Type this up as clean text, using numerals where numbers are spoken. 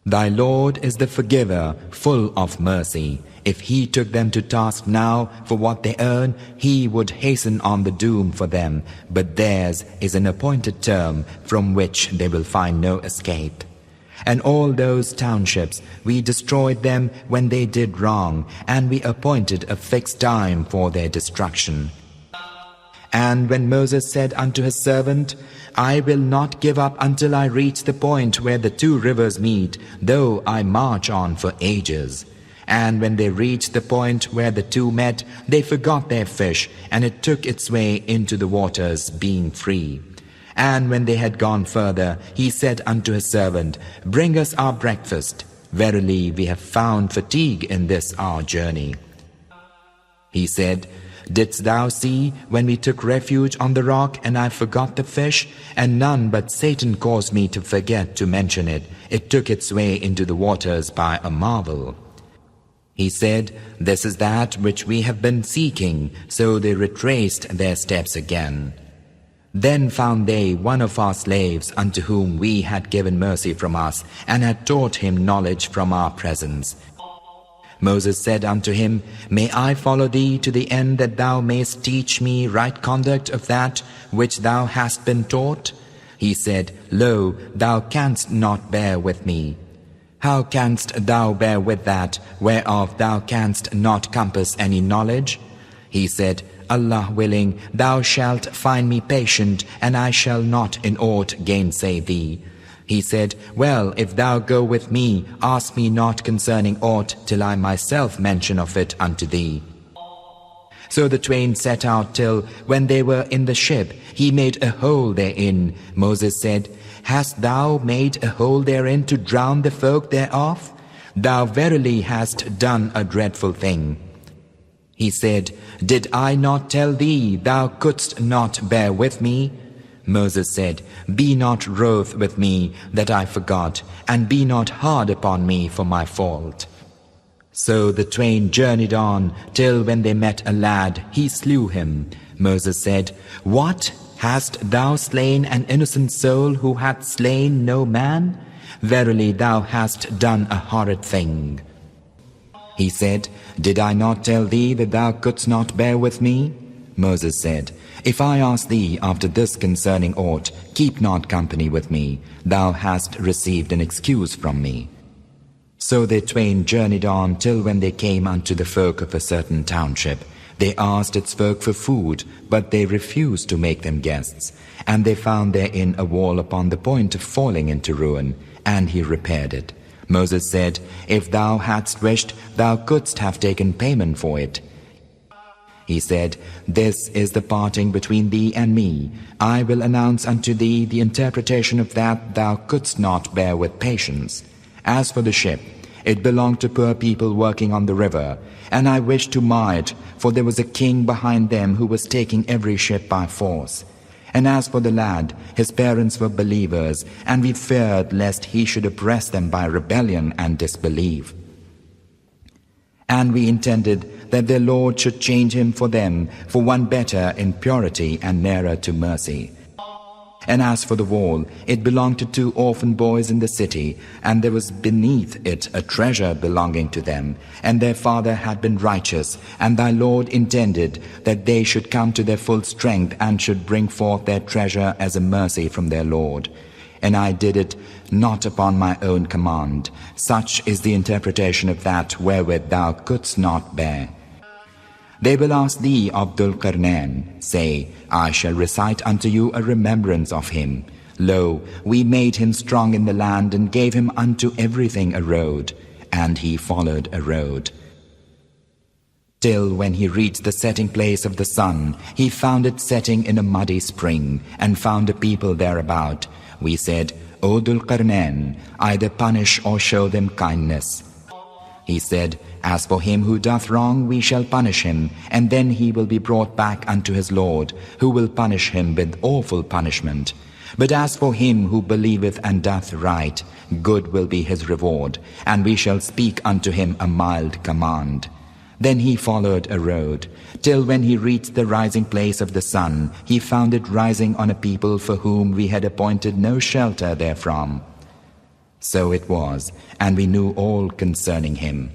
Thy Lord is the forgiver, full of mercy. If he took them to task now for what they earn, he would hasten on the doom for them, but theirs is an appointed term from which they will find no escape. And all those townships, we destroyed them when they did wrong, and we appointed a fixed time for their destruction. And when Moses said unto his servant, I will not give up until I reach the point where the two rivers meet, though I march on for ages. And when they reached the point where the two met, they forgot their fish, and it took its way into the waters, being free. And when they had gone further, he said unto his servant, Bring us our breakfast. Verily, we have found fatigue in this our journey. He said, Didst thou see when we took refuge on the rock, and I forgot the fish? And none but Satan caused me to forget to mention it. It took its way into the waters by a marvel. He said, This is that which we have been seeking. So they retraced their steps again. Then found they one of our slaves, unto whom we had given mercy from us, and had taught him knowledge from our presence. Moses said unto him, May I follow thee to the end that thou mayst teach me right conduct of that which thou hast been taught? He said, Lo, thou canst not bear with me. How canst thou bear with that whereof thou canst not compass any knowledge? He said, Allah willing, thou shalt find me patient, and I shall not in aught gainsay thee. He said, Well, if thou go with me, ask me not concerning aught, till I myself mention of it unto thee. So the twain set out till, when they were in the ship, he made a hole therein. Moses said, Hast thou made a hole therein to drown the folk thereof? Thou verily hast done a dreadful thing. He said, Did I not tell thee thou couldst not bear with me? Moses said, Be not wroth with me that I forgot, and be not hard upon me for my fault. So the twain journeyed on, till when they met a lad, he slew him. Moses said, What? Hast thou slain an innocent soul who hath slain no man? Verily thou hast done a horrid thing. He said, Did I not tell thee that thou couldst not bear with me? Moses said, If I ask thee after this concerning aught, keep not company with me. Thou hast received an excuse from me. So they twain journeyed on till when they came unto the folk of a certain township. They asked its folk for food, but they refused to make them guests. And they found therein a wall upon the point of falling into ruin, and he repaired it. Moses said, If thou hadst wished, thou couldst have taken payment for it. He said, This is the parting between thee and me. I will announce unto thee the interpretation of that thou couldst not bear with patience. As for the ship, it belonged to poor people working on the river, and I wished to mar it, for there was a king behind them who was taking every ship by force. And as for the lad, his parents were believers, and we feared lest he should oppress them by rebellion and disbelief. And we intended that their Lord should change him for them for one better in purity and nearer to mercy. And as for the wall, it belonged to 2 orphan boys in the city, and there was beneath it a treasure belonging to them, and their father had been righteous, and thy Lord intended that they should come to their full strength and should bring forth their treasure as a mercy from their Lord. And I did it not upon my own command. Such is the interpretation of that wherewith thou couldst not bear. They will ask thee of Dhul-Qarnayn. Say, I shall recite unto you a remembrance of him. Lo, we made him strong in the land, and gave him unto everything a road, and he followed a road. Till when he reached the setting place of the sun, he found it setting in a muddy spring, and found a people thereabout. We said, O Dhul-Qarnayn, either punish or show them kindness. He said, As for him who doth wrong, we shall punish him, and then he will be brought back unto his Lord, who will punish him with awful punishment. But as for him who believeth and doth right, good will be his reward, and we shall speak unto him a mild command. Then he followed a road, till when he reached the rising place of the sun, he found it rising on a people for whom we had appointed no shelter therefrom. So it was, and we knew all concerning him.